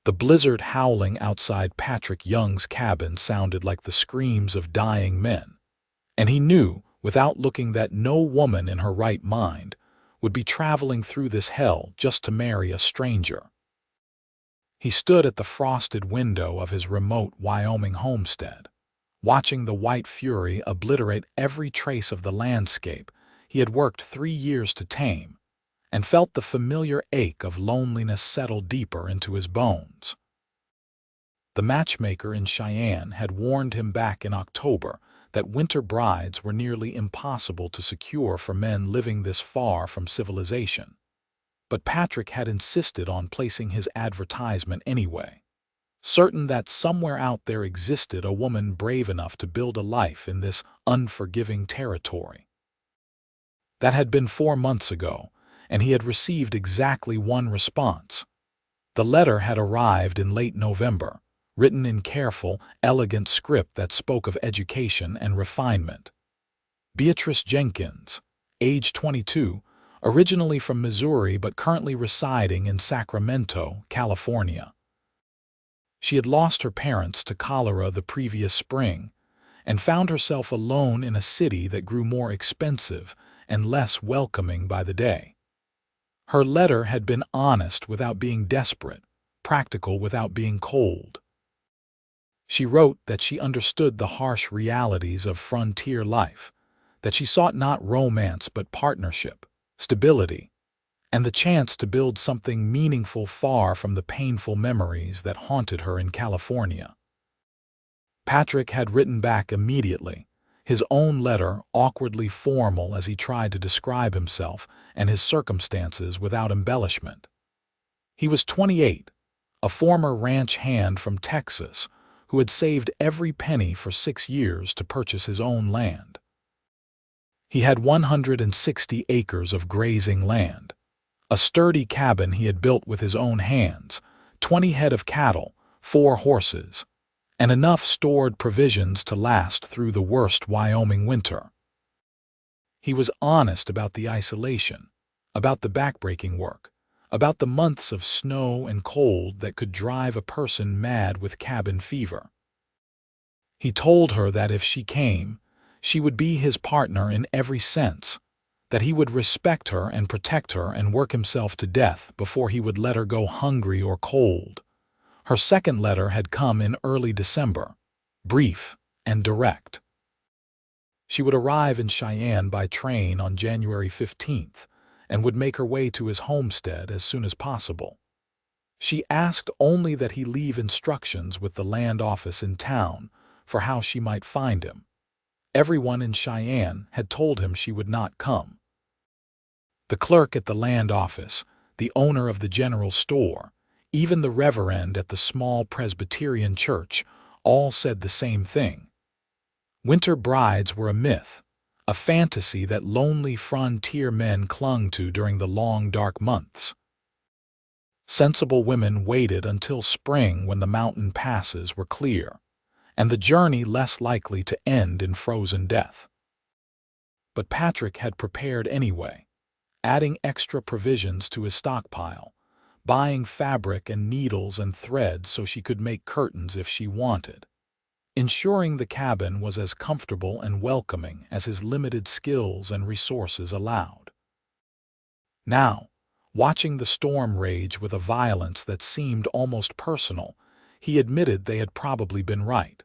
The blizzard howling outside Patrick Young's cabin sounded like the screams of dying men, and he knew, without looking, that no woman in her right mind would be traveling through this hell just to marry a stranger. He stood at the frosted window of his remote Wyoming homestead, watching the white fury obliterate every trace of the landscape he had worked 3 years to tame, and felt the familiar ache of loneliness settle deeper into his bones. The matchmaker in Cheyenne had warned him back in October that winter brides were nearly impossible to secure for men living this far from civilization. But Patrick had insisted on placing his advertisement anyway, certain that somewhere out there existed a woman brave enough to build a life in this unforgiving territory. That had been 4 months ago, and he had received exactly one response. The letter had arrived in late November, written in careful, elegant script that spoke of education and refinement. Beatrice Jenkins, age 22, originally from Missouri but currently residing in Sacramento, California. She had lost her parents to cholera the previous spring and found herself alone in a city that grew more expensive and less welcoming by the day. Her letter had been honest without being desperate, practical without being cold. She wrote that she understood the harsh realities of frontier life, that she sought not romance but partnership, stability, and the chance to build something meaningful far from the painful memories that haunted her in California. Patrick had written back immediately, his own letter awkwardly formal as he tried to describe himself and his circumstances without embellishment. He was 28, a former ranch hand from Texas who had saved every penny for 6 years to purchase his own land. He had 160 acres of grazing land, a sturdy cabin he had built with his own hands, 20 head of cattle, 4 horses, and enough stored provisions to last through the worst Wyoming winter. He was honest about the isolation, about the backbreaking work, about the months of snow and cold that could drive a person mad with cabin fever. He told her that if she came, she would be his partner in every sense, that he would respect her and protect her and work himself to death before he would let her go hungry or cold. Her second letter had come in early December, brief and direct. She would arrive in Cheyenne by train on January 15th and would make her way to his homestead as soon as possible. She asked only that he leave instructions with the land office in town for how she might find him. Everyone in Cheyenne had told him she would not come. The clerk at the land office, the owner of the general store, even the reverend at the small Presbyterian church, all said the same thing. Winter brides were a myth, a fantasy that lonely frontier men clung to during the long, dark months. Sensible women waited until spring when the mountain passes were clear, and the journey less likely to end in frozen death. But Patrick had prepared anyway, adding extra provisions to his stockpile, buying fabric and needles and thread so she could make curtains if she wanted, ensuring the cabin was as comfortable and welcoming as his limited skills and resources allowed. Now, watching the storm rage with a violence that seemed almost personal, he admitted they had probably been right.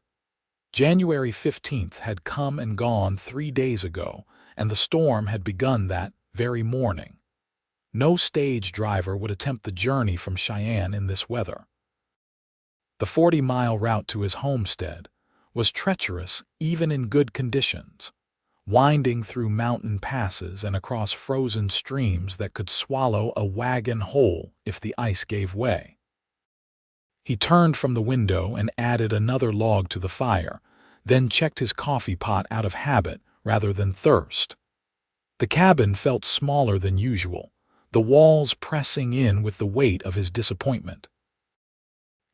January 15th had come and gone 3 days ago, and the storm had begun that very morning. No stage driver would attempt the journey from Cheyenne in this weather. The 40-mile route to his homestead was treacherous even in good conditions, winding through mountain passes and across frozen streams that could swallow a wagon whole if the ice gave way. He turned from the window and added another log to the fire, then checked his coffee pot out of habit rather than thirst. The cabin felt smaller than usual, the walls pressing in with the weight of his disappointment.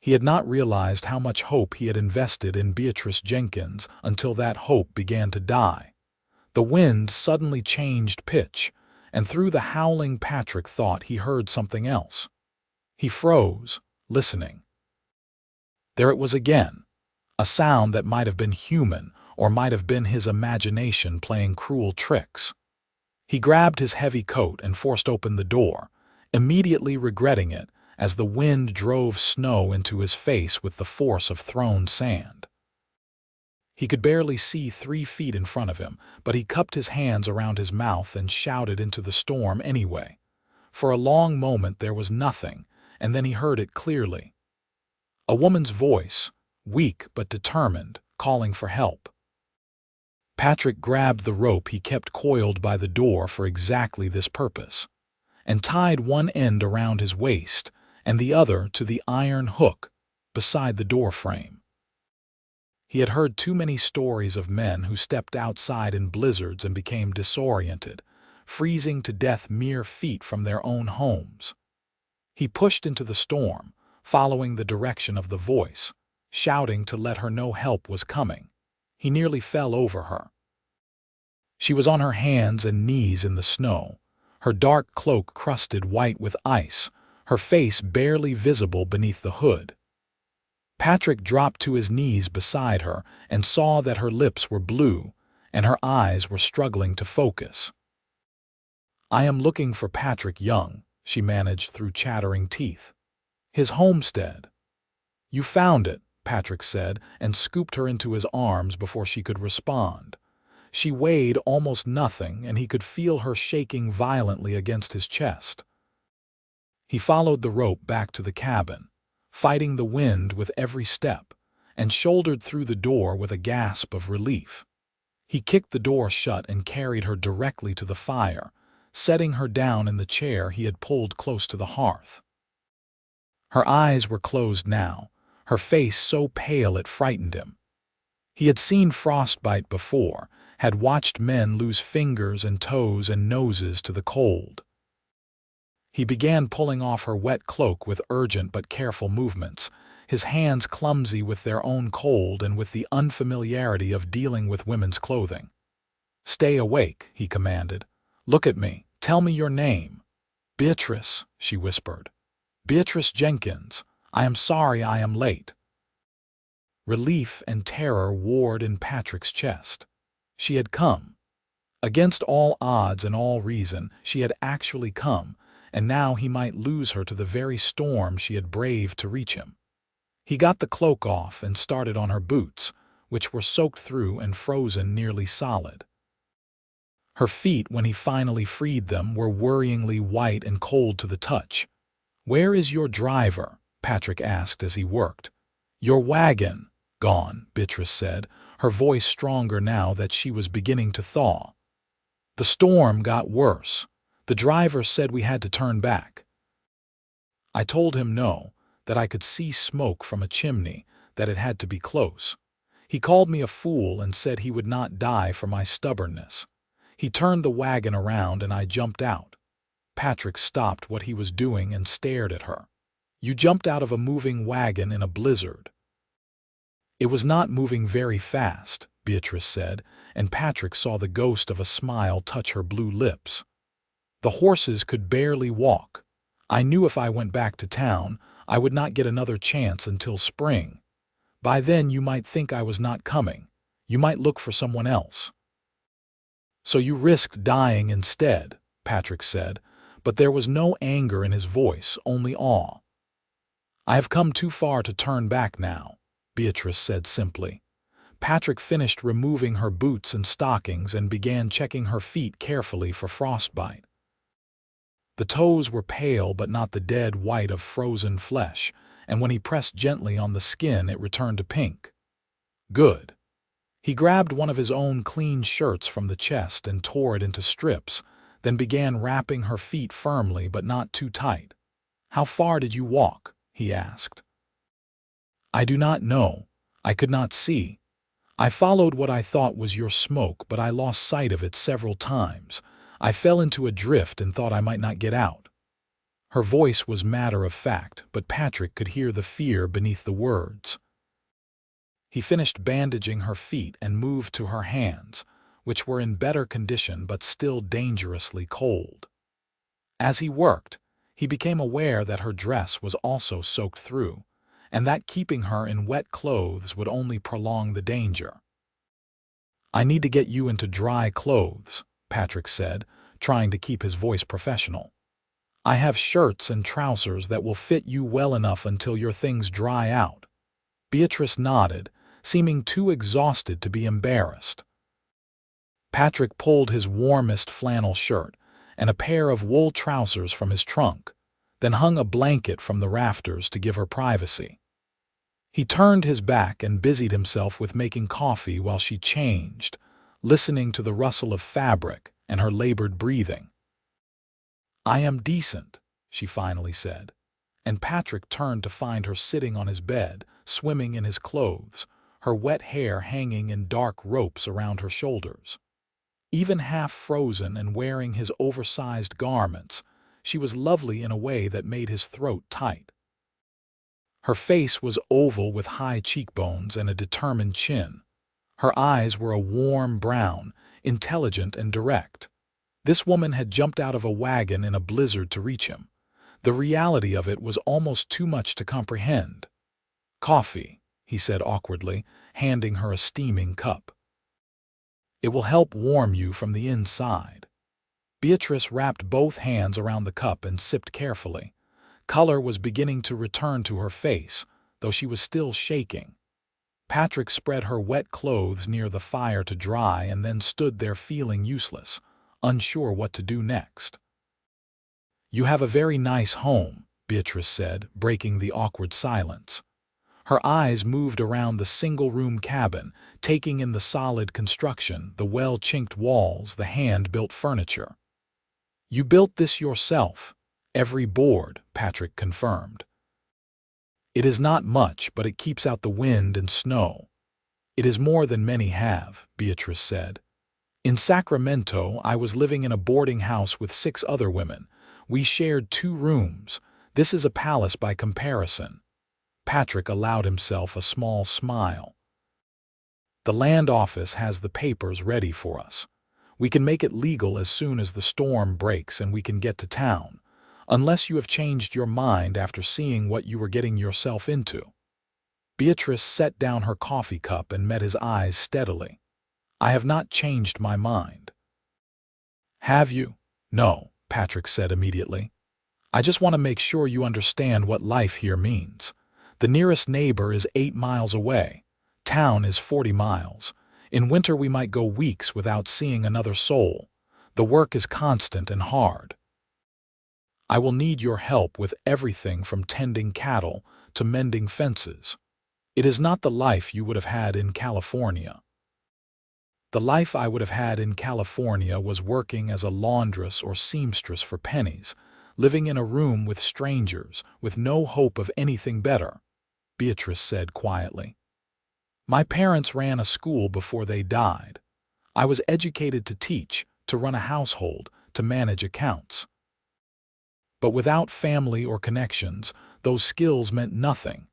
He had not realized how much hope he had invested in Beatrice Jenkins until that hope began to die. The wind suddenly changed pitch, and through the howling Patrick thought he heard something else. He froze, listening, There it was again, a sound that might have been human or might have been his imagination playing cruel tricks. He grabbed his heavy coat and forced open the door, immediately regretting it as the wind drove snow into his face with the force of thrown sand. He could barely see 3 feet in front of him, but he cupped his hands around his mouth and shouted into the storm anyway. For a long moment there was nothing, and then he heard it clearly. A woman's voice, weak but determined, calling for help. Patrick grabbed the rope he kept coiled by the door for exactly this purpose, and tied one end around his waist and the other to the iron hook beside the door frame. He had heard too many stories of men who stepped outside in blizzards and became disoriented, freezing to death mere feet from their own homes. He pushed into the storm, following the direction of the voice, shouting to let her know help was coming. He nearly fell over her. She was on her hands and knees in the snow, her dark cloak crusted white with ice, her face barely visible beneath the hood. Patrick dropped to his knees beside her and saw that her lips were blue and her eyes were struggling to focus. "I am looking for Patrick Young," she managed through chattering teeth. "His homestead." "You found it," Patrick said, and scooped her into his arms before she could respond. She weighed almost nothing, and he could feel her shaking violently against his chest. He followed the rope back to the cabin, fighting the wind with every step, and shouldered through the door with a gasp of relief. He kicked the door shut and carried her directly to the fire, setting her down in the chair he had pulled close to the hearth. Her eyes were closed now, her face so pale it frightened him. He had seen frostbite before, had watched men lose fingers and toes and noses to the cold. He began pulling off her wet cloak with urgent but careful movements, his hands clumsy with their own cold and with the unfamiliarity of dealing with women's clothing. "Stay awake," he commanded. "Look at me. Tell me your name." "Beatrice," she whispered. "Beatrice Jenkins. I am sorry I am late." Relief and terror warred in Patrick's chest. She had come. Against all odds and all reason, she had actually come, and now he might lose her to the very storm she had braved to reach him. He got the cloak off and started on her boots, which were soaked through and frozen nearly solid. Her feet, when he finally freed them, were worryingly white and cold to the touch. "Where is your driver?" Patrick asked as he worked. "Your wagon." "Gone," Beatrice said, her voice stronger now that she was beginning to thaw. "The storm got worse. The driver said we had to turn back." I told him no, that I could see smoke from a chimney, that it had to be close. He called me a fool and said he would not die for my stubbornness. He turned the wagon around and I jumped out. Patrick stopped what he was doing and stared at her. "You jumped out of a moving wagon in a blizzard." "It was not moving very fast," Beatrice said, and Patrick saw the ghost of a smile touch her blue lips. "The horses could barely walk. I knew if I went back to town, I would not get another chance until spring. By then you might think I was not coming. You might look for someone else." "So you risked dying instead," Patrick said, but there was no anger in his voice, only awe. "I have come too far to turn back now," Beatrice said simply. Patrick finished removing her boots and stockings and began checking her feet carefully for frostbite. The toes were pale but not the dead white of frozen flesh, and when he pressed gently on the skin it returned to pink. "Good." He grabbed one of his own clean shirts from the chest and tore it into strips, then began wrapping her feet firmly but not too tight. "How far did you walk?" he asked. "I do not know. I could not see. I followed what I thought was your smoke, but I lost sight of it several times. I fell into a drift and thought I might not get out." Her voice was matter of fact, but Patrick could hear the fear beneath the words. He finished bandaging her feet and moved to her hands, which were in better condition but still dangerously cold. As he worked, he became aware that her dress was also soaked through, and that keeping her in wet clothes would only prolong the danger. "I need to get you into dry clothes," Patrick said, trying to keep his voice professional. "I have shirts and trousers that will fit you well enough until your things dry out." Beatrice nodded, seeming too exhausted to be embarrassed. Patrick pulled his warmest flannel shirt and a pair of wool trousers from his trunk, then hung a blanket from the rafters to give her privacy. He turned his back and busied himself with making coffee while she changed, listening to the rustle of fabric and her labored breathing. "I am decent," she finally said, and Patrick turned to find her sitting on his bed, swimming in his clothes, her wet hair hanging in dark ropes around her shoulders. Even half frozen and wearing his oversized garments, she was lovely in a way that made his throat tight. Her face was oval with high cheekbones and a determined chin. Her eyes were a warm brown, intelligent and direct. This woman had jumped out of a wagon in a blizzard to reach him. The reality of it was almost too much to comprehend. "Coffee," he said awkwardly, handing her a steaming cup. "It will help warm you from the inside." Beatrice wrapped both hands around the cup and sipped carefully. Color was beginning to return to her face, though she was still shaking. Patrick spread her wet clothes near the fire to dry and then stood there feeling useless, unsure what to do next. "You have a very nice home," Beatrice said, breaking the awkward silence. Her eyes moved around the single-room cabin, taking in the solid construction, the well-chinked walls, the hand-built furniture. "You built this yourself?" "Every board," Patrick confirmed. "It is not much, but it keeps out the wind and snow." "It is more than many have," Beatrice said. "In Sacramento, I was living in a boarding house with 6 other women. We shared 2 rooms. This is a palace by comparison." Patrick allowed himself a small smile. "The land office has the papers ready for us. We can make it legal as soon as the storm breaks and we can get to town. Unless you have changed your mind after seeing what you were getting yourself into." Beatrice set down her coffee cup and met his eyes steadily. "I have not changed my mind." "Have you?" "No," Patrick said immediately. "I just want to make sure you understand what life here means. The nearest neighbor is 8 miles away. Town is 40 miles. In winter we might go weeks without seeing another soul. The work is constant and hard. I will need your help with everything from tending cattle to mending fences. It is not the life you would have had in California." "The life I would have had in California was working as a laundress or seamstress for pennies, living in a room with strangers, with no hope of anything better," Beatrice said quietly. "My parents ran a school before they died. I was educated to teach, to run a household, to manage accounts. But without family or connections, those skills meant nothing.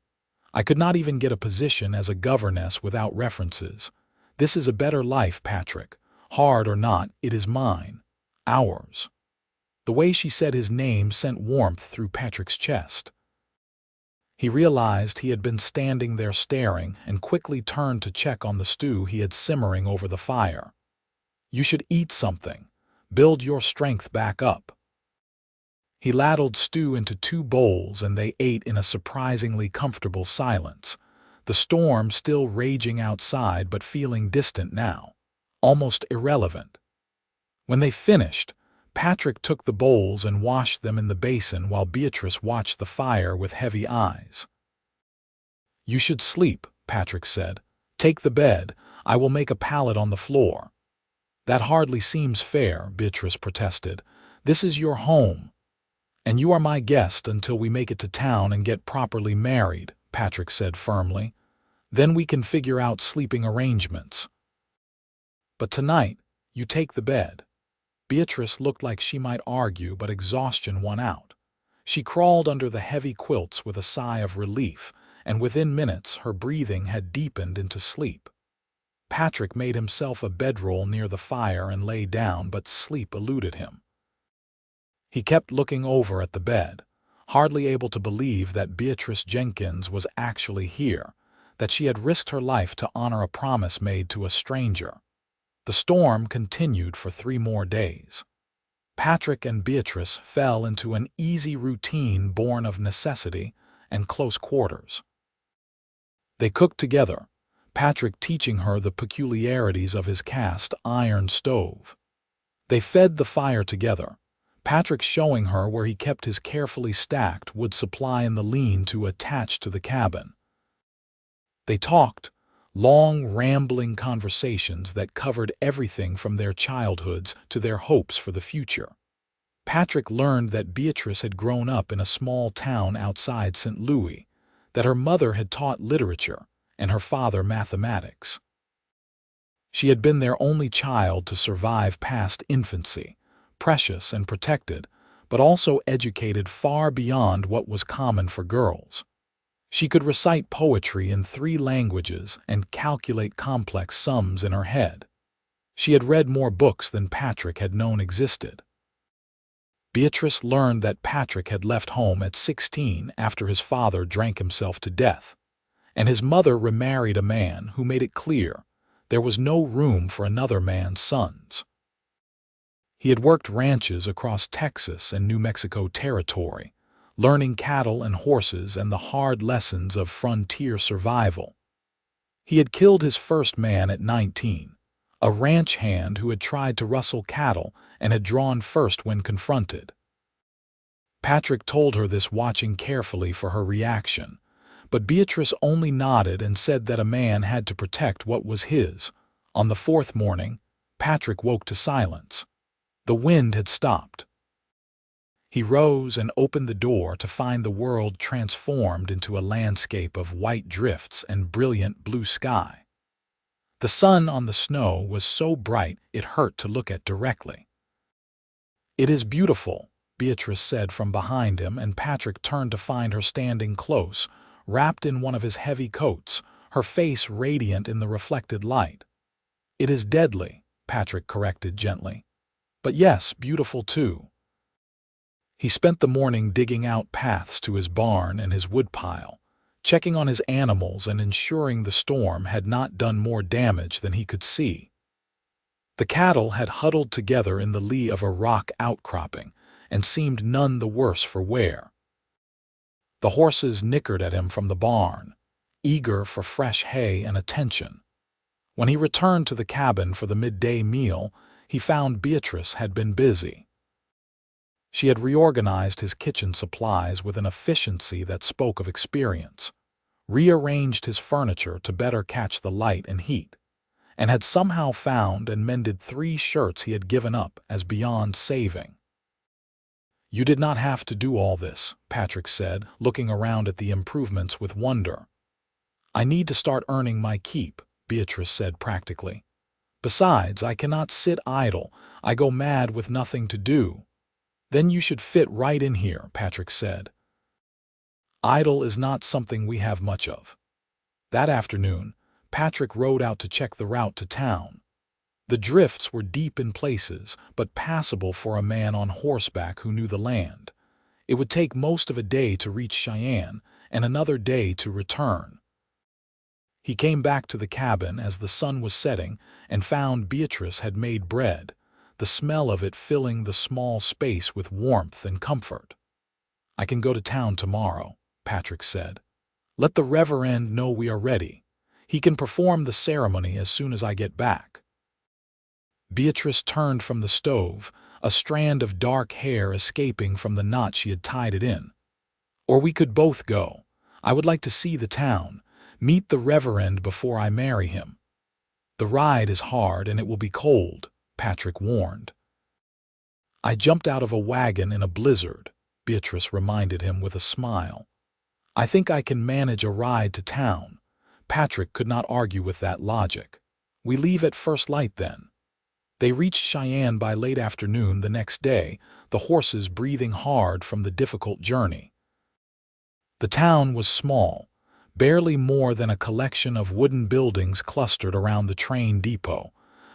I could not even get a position as a governess without references. This is a better life, Patrick. Hard or not, it is mine. Ours." The way she said his name sent warmth through Patrick's chest. He realized he had been standing there staring and quickly turned to check on the stew he had simmering over the fire. "You should eat something. Build your strength back up." He ladled stew into 2 bowls and they ate in a surprisingly comfortable silence, the storm still raging outside but feeling distant now, almost irrelevant. When they finished, Patrick took the bowls and washed them in the basin while Beatrice watched the fire with heavy eyes. "You should sleep," Patrick said. "Take the bed. I will make a pallet on the floor." "That hardly seems fair," Beatrice protested. "This is your home." "And you are my guest until we make it to town and get properly married," Patrick said firmly. "Then we can figure out sleeping arrangements. But tonight, you take the bed." Beatrice looked like she might argue, but exhaustion won out. She crawled under the heavy quilts with a sigh of relief, and within minutes her breathing had deepened into sleep. Patrick made himself a bedroll near the fire and lay down, but sleep eluded him. He kept looking over at the bed, hardly able to believe that Beatrice Jenkins was actually here, that she had risked her life to honor a promise made to a stranger. The storm continued for 3 more days. Patrick and Beatrice fell into an easy routine born of necessity and close quarters. They cooked together, Patrick teaching her the peculiarities of his cast iron stove. They fed the fire together, Patrick showing her where he kept his carefully stacked wood supply in the lean-to attached to the cabin. They talked, long, rambling conversations that covered everything from their childhoods to their hopes for the future. Patrick learned that Beatrice had grown up in a small town outside St. Louis, that her mother had taught literature and her father mathematics. She had been their only child to survive past infancy, precious and protected, but also educated far beyond what was common for girls. She could recite poetry in 3 languages and calculate complex sums in her head. She had read more books than Patrick had known existed. Beatrice learned that Patrick had left home at 16 after his father drank himself to death, and his mother remarried a man who made it clear there was no room for another man's sons. He had worked ranches across Texas and New Mexico territory, learning cattle and horses and the hard lessons of frontier survival. He had killed his first man at 19, a ranch hand who had tried to rustle cattle and had drawn first when confronted. Patrick told her this, watching carefully for her reaction, but Beatrice only nodded and said that a man had to protect what was his. On the 4th morning, Patrick woke to silence. The wind had stopped. He rose and opened the door to find the world transformed into a landscape of white drifts and brilliant blue sky. The sun on the snow was so bright it hurt to look at directly. "It is beautiful," Beatrice said from behind him, and Patrick turned to find her standing close, wrapped in one of his heavy coats, her face radiant in the reflected light. "It is deadly," Patrick corrected gently. "But yes, beautiful too." He spent the morning digging out paths to his barn and his woodpile, checking on his animals and ensuring the storm had not done more damage than he could see. The cattle had huddled together in the lee of a rock outcropping and seemed none the worse for wear. The horses nickered at him from the barn, eager for fresh hay and attention. When he returned to the cabin for the midday meal, he found Beatrice had been busy. She had reorganized his kitchen supplies with an efficiency that spoke of experience, rearranged his furniture to better catch the light and heat, and had somehow found and mended 3 shirts he had given up as beyond saving. "You did not have to do all this," Patrick said, looking around at the improvements with wonder. "I need to start earning my keep," Beatrice said practically. "Besides, I cannot sit idle. I go mad with nothing to do." "Then you should fit right in here," Patrick said. "Idle is not something we have much of." That afternoon, Patrick rode out to check the route to town. The drifts were deep in places, but passable for a man on horseback who knew the land. It would take most of a day to reach Cheyenne and another day to return. He came back to the cabin as the sun was setting and found Beatrice had made bread, the smell of it filling the small space with warmth and comfort. "I can go to town tomorrow," Patrick said. "Let the Reverend know we are ready. He can perform the ceremony as soon as I get back." Beatrice turned from the stove, a strand of dark hair escaping from the knot she had tied it in. "Or we could both go. I would like to see the town, meet the Reverend before I marry him." "The ride is hard and it will be cold," Patrick warned. "I jumped out of a wagon in a blizzard," Beatrice reminded him with a smile. "I think I can manage a ride to town." Patrick could not argue with that logic. "We leave at first light then." They reached Cheyenne by late afternoon the next day, the horses breathing hard from the difficult journey. The town was small, barely more than a collection of wooden buildings clustered around the train depot,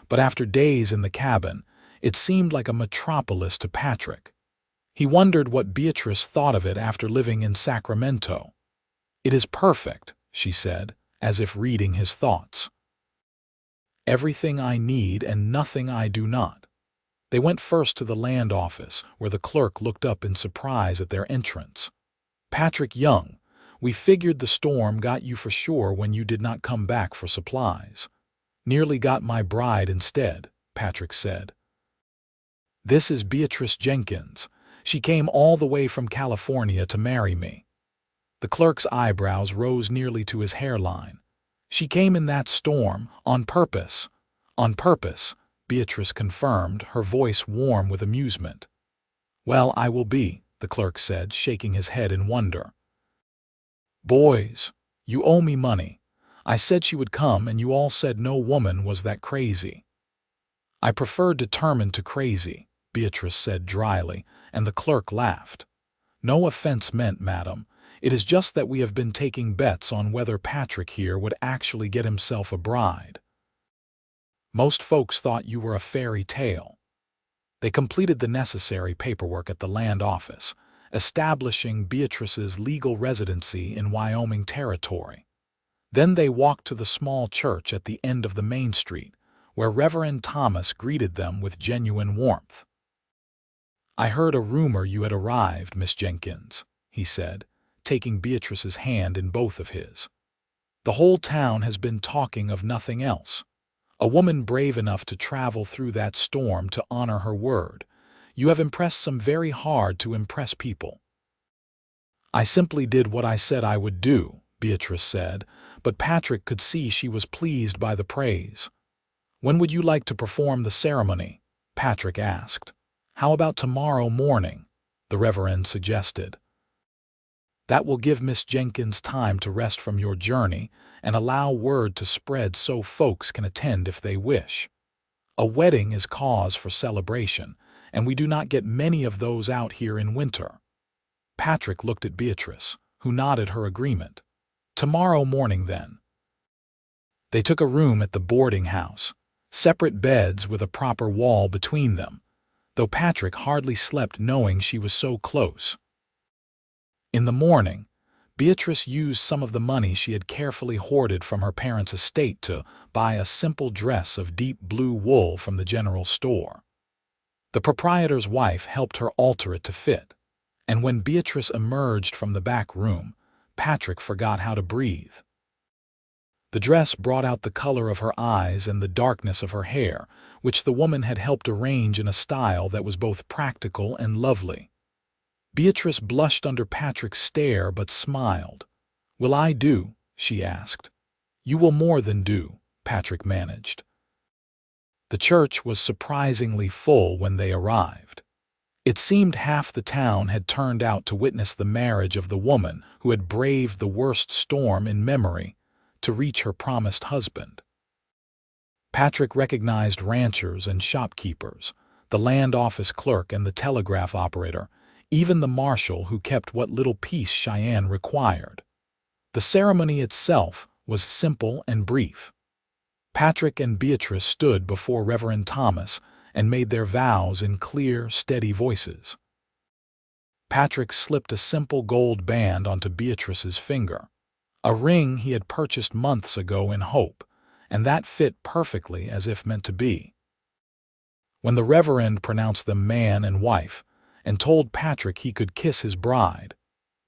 but after days in the cabin, it seemed like a metropolis to Patrick. He wondered what Beatrice thought of it after living in Sacramento. "It is perfect," she said, as if reading his thoughts. "Everything I need and nothing I do not." They went first to the land office, where the clerk looked up in surprise at their entrance. "Patrick Young, we figured the storm got you for sure when you did not come back for supplies. Nearly got my bride instead," Patrick said. "This is Beatrice Jenkins. She came all the way from California to marry me." The clerk's eyebrows rose nearly to his hairline. "She came in that storm, on purpose." "On purpose," Beatrice confirmed, her voice warm with amusement. "Well, I will be," the clerk said, shaking his head in wonder. "Boys, you owe me money. I said she would come and you all said no woman was that crazy." "I prefer determined to crazy," Beatrice said dryly, and the clerk laughed. "No offense meant, madam. It is just that we have been taking bets on whether Patrick here would actually get himself a bride. Most folks thought you were a fairy tale." They completed the necessary paperwork at the land office, establishing Beatrice's legal residency in Wyoming territory. Then they walked to the small church at the end of the main street, where Reverend Thomas greeted them with genuine warmth. "I heard a rumor you had arrived, Miss Jenkins," he said, taking Beatrice's hand in both of his. "The whole town has been talking of nothing else. A woman brave enough to travel through that storm to honor her word. You have impressed some very hard to impress people." "I simply did what I said I would do," Beatrice said, but Patrick could see she was pleased by the praise. "When would you like to perform the ceremony?" Patrick asked. "How about tomorrow morning?" the Reverend suggested. "That will give Miss Jenkins time to rest from your journey and allow word to spread so folks can attend if they wish. A wedding is cause for celebration, and we do not get many of those out here in winter." Patrick looked at Beatrice, who nodded her agreement. "Tomorrow morning, then." They took a room at the boarding house, separate beds with a proper wall between them, though Patrick hardly slept knowing she was so close. In the morning, Beatrice used some of the money she had carefully hoarded from her parents' estate to buy a simple dress of deep blue wool from the general store. The proprietor's wife helped her alter it to fit, and when Beatrice emerged from the back room, Patrick forgot how to breathe. The dress brought out the color of her eyes and the darkness of her hair, which the woman had helped arrange in a style that was both practical and lovely. Beatrice blushed under Patrick's stare but smiled. "Will I do?" she asked. "You will more than do," Patrick managed. The church was surprisingly full when they arrived. It seemed half the town had turned out to witness the marriage of the woman who had braved the worst storm in memory to reach her promised husband. Patrick recognized ranchers and shopkeepers, the land office clerk and the telegraph operator, even the marshal who kept what little peace Cheyenne required. The ceremony itself was simple and brief. Patrick and Beatrice stood before Reverend Thomas and made their vows in clear, steady voices. Patrick slipped a simple gold band onto Beatrice's finger, a ring he had purchased months ago in hope, and that fit perfectly as if meant to be. When the Reverend pronounced them man and wife and told Patrick he could kiss his bride,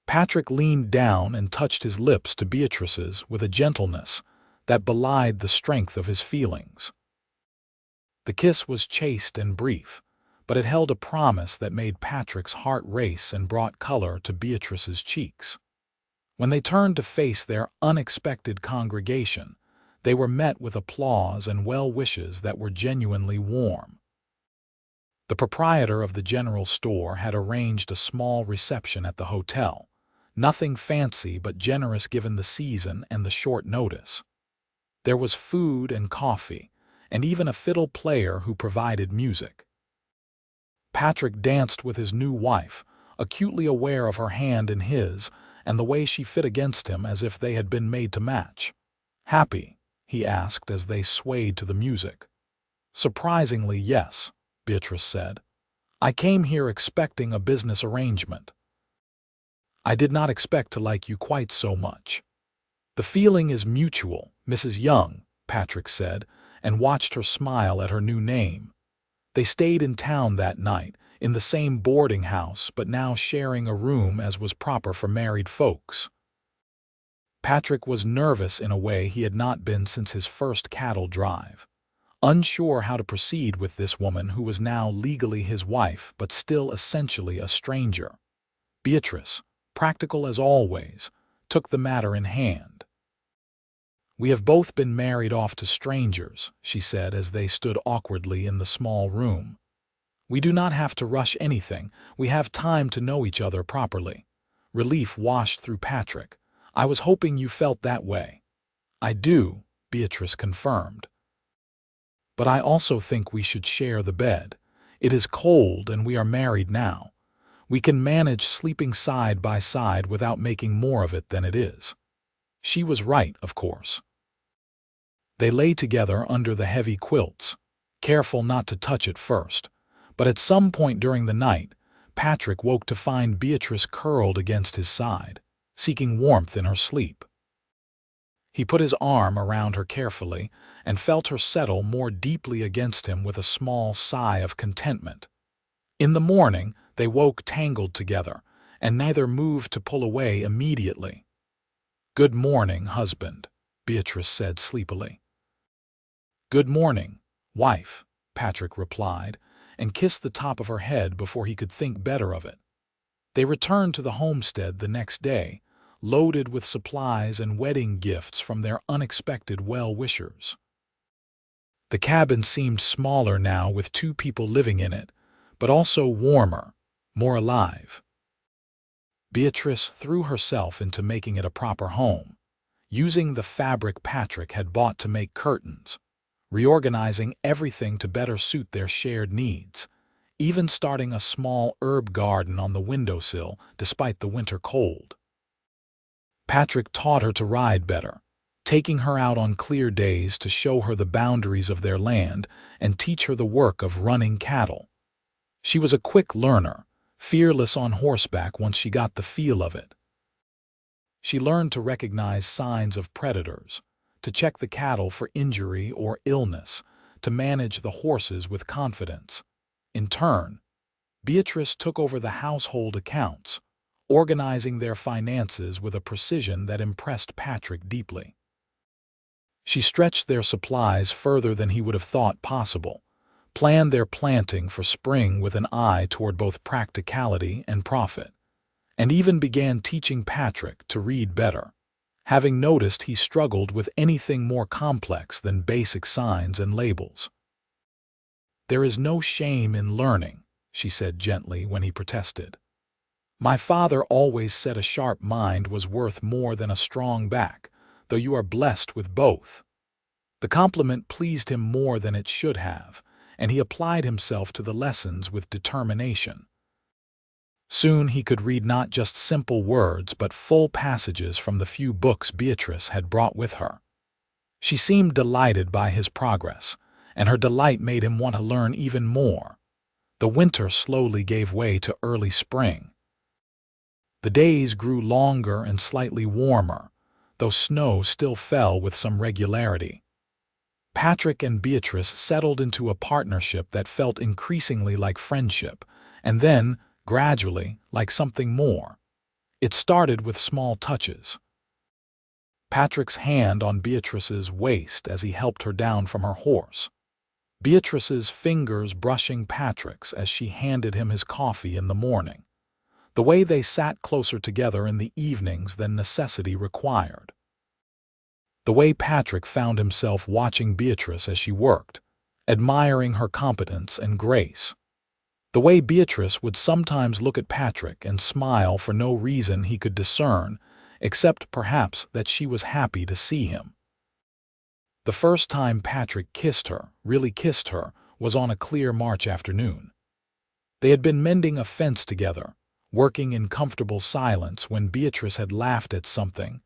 Patrick leaned down and touched his lips to Beatrice's with a gentleness that belied the strength of his feelings. The kiss was chaste and brief, but it held a promise that made Patrick's heart race and brought color to Beatrice's cheeks. When they turned to face their unexpected congregation, they were met with applause and well wishes that were genuinely warm. The proprietor of the general store had arranged a small reception at the hotel, nothing fancy but generous given the season and the short notice. There was food and coffee, and even a fiddle player who provided music. Patrick danced with his new wife, acutely aware of her hand in his and the way she fit against him as if they had been made to match. "Happy?" he asked as they swayed to the music. "Surprisingly, yes," Beatrice said. I came here expecting a business arrangement. I did not expect to like you quite so much. The feeling is mutual, Mrs. Young, Patrick said, and watched her smile at her new name. They stayed in town that night, in the same boarding house, but now sharing a room as was proper for married folks. Patrick was nervous in a way he had not been since his first cattle drive. Unsure how to proceed with this woman who was now legally his wife but still essentially a stranger. Beatrice, practical as always, took the matter in hand. "We have both been married off to strangers," she said as they stood awkwardly in the small room. "We do not have to rush anything. We have time to know each other properly." Relief washed through Patrick. "I was hoping you felt that way." "I do," Beatrice confirmed. "But I also think we should share the bed. It is cold and we are married now. We can manage sleeping side by side without making more of it than it is." She was right, of course. They lay together under the heavy quilts, careful not to touch it first. But at some point during the night, Patrick woke to find Beatrice curled against his side, seeking warmth in her sleep. He put his arm around her carefully and felt her settle more deeply against him with a small sigh of contentment. In the morning, they woke tangled together, and neither moved to pull away immediately. "Good morning, husband," Beatrice said sleepily. "Good morning, wife," Patrick replied, and kissed the top of her head before he could think better of it. They returned to the homestead the next day, loaded with supplies and wedding gifts from their unexpected well-wishers. The cabin seemed smaller now with 2 people living in it, but also warmer, more alive. Beatrice threw herself into making it a proper home, using the fabric Patrick had bought to make curtains, reorganizing everything to better suit their shared needs, even starting a small herb garden on the windowsill despite the winter cold. Patrick taught her to ride better, taking her out on clear days to show her the boundaries of their land and teach her the work of running cattle. She was a quick learner, fearless on horseback once she got the feel of it. She learned to recognize signs of predators, to check the cattle for injury or illness, to manage the horses with confidence. In turn, Beatrice took over the household accounts, organizing their finances with a precision that impressed Patrick deeply. She stretched their supplies further than he would have thought possible, planned their planting for spring with an eye toward both practicality and profit, and even began teaching Patrick to read better, having noticed he struggled with anything more complex than basic signs and labels. "There is no shame in learning," she said gently when he protested. "My father always said a sharp mind was worth more than a strong back, though you are blessed with both." The compliment pleased him more than it should have, and he applied himself to the lessons with determination. Soon he could read not just simple words but full passages from the few books Beatrice had brought with her. She seemed delighted by his progress, and her delight made him want to learn even more. The winter slowly gave way to early spring. The days grew longer and slightly warmer, though snow still fell with some regularity. Patrick and Beatrice settled into a partnership that felt increasingly like friendship, and then, gradually, like something more. It started with small touches. Patrick's hand on Beatrice's waist as he helped her down from her horse. Beatrice's fingers brushing Patrick's as she handed him his coffee in the morning. The way they sat closer together in the evenings than necessity required. The way Patrick found himself watching Beatrice as she worked, admiring her competence and grace. The way Beatrice would sometimes look at Patrick and smile for no reason he could discern, except perhaps that she was happy to see him. The first time Patrick kissed her, really kissed her, was on a clear March afternoon. They had been mending a fence together, working in comfortable silence when Beatrice had laughed at something.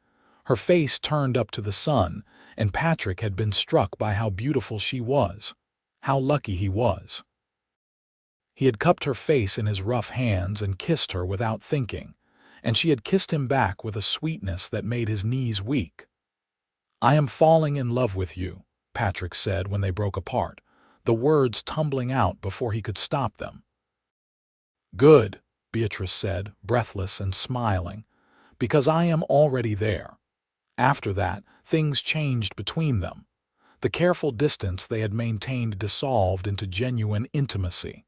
Her face turned up to the sun, and Patrick had been struck by how beautiful she was, how lucky he was. He had cupped her face in his rough hands and kissed her without thinking, and she had kissed him back with a sweetness that made his knees weak. "I am falling in love with you," Patrick said when they broke apart, the words tumbling out before he could stop them. "Good," Beatrice said, breathless and smiling, "because I am already there." After that, things changed between them. The careful distance they had maintained dissolved into genuine intimacy.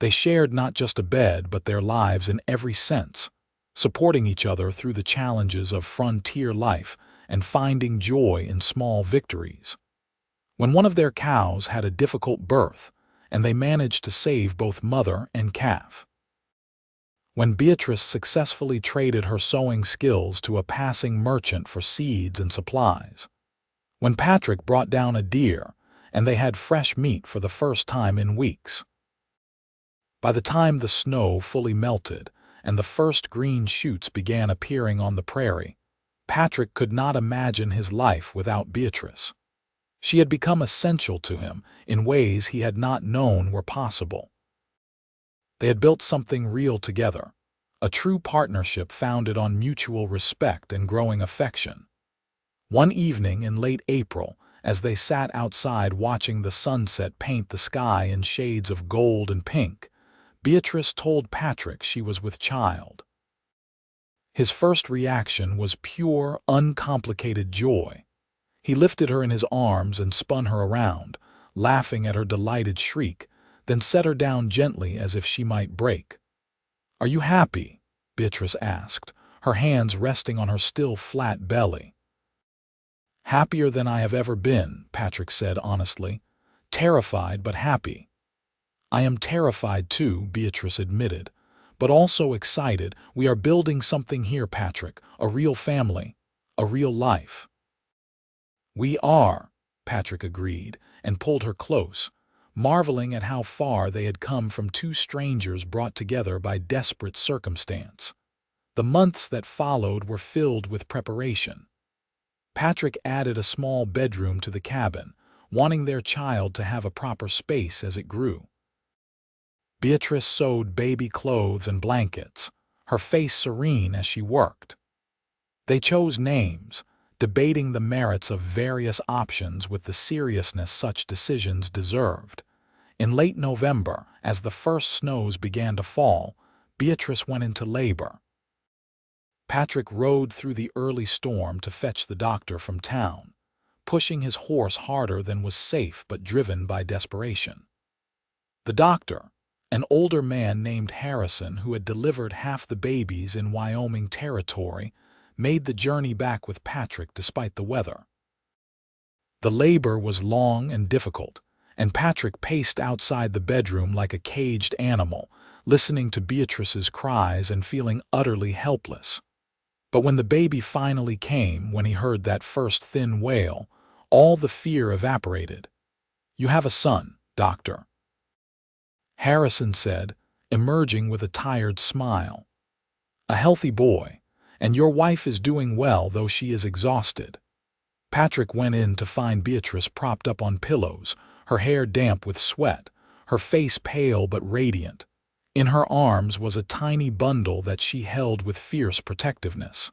They shared not just a bed but their lives in every sense, supporting each other through the challenges of frontier life and finding joy in small victories. When one of their cows had a difficult birth, and they managed to save both mother and calf. When Beatrice successfully traded her sewing skills to a passing merchant for seeds and supplies. When Patrick brought down a deer, and they had fresh meat for the first time in weeks. By the time the snow fully melted and the first green shoots began appearing on the prairie, Patrick could not imagine his life without Beatrice. She had become essential to him in ways he had not known were possible. They had built something real together, a true partnership founded on mutual respect and growing affection. One evening in late April, as they sat outside watching the sunset paint the sky in shades of gold and pink, Beatrice told Patrick she was with child. His first reaction was pure, uncomplicated joy. He lifted her in his arms and spun her around, laughing at her delighted shriek, then set her down gently as if she might break. "Are you happy?" Beatrice asked, her hands resting on her still flat belly. "Happier than I have ever been," Patrick said honestly. "Terrified but happy." "I am terrified too," Beatrice admitted, "but also excited. We are building something here, Patrick, a real family, a real life." "We are," Patrick agreed, and pulled her close, marveling at how far they had come from two strangers brought together by desperate circumstance. The months that followed were filled with preparation. Patrick added a small bedroom to the cabin, wanting their child to have a proper space as it grew. Beatrice sewed baby clothes and blankets, her face serene as she worked. They chose names, debating the merits of various options with the seriousness such decisions deserved. In late November, as the first snows began to fall, Beatrice went into labor. Patrick rode through the early storm to fetch the doctor from town, pushing his horse harder than was safe but driven by desperation. The doctor, an older man named Harrison who had delivered half the babies in Wyoming territory, made the journey back with Patrick despite the weather. The labor was long and difficult, and Patrick paced outside the bedroom like a caged animal, listening to Beatrice's cries and feeling utterly helpless. But when the baby finally came, when he heard that first thin wail, all the fear evaporated. "You have a son, doctor," Harrison said, emerging with a tired smile. "A healthy boy, and your wife is doing well, though she is exhausted." Patrick went in to find Beatrice propped up on pillows, her hair damp with sweat, her face pale but radiant. In her arms was a tiny bundle that she held with fierce protectiveness.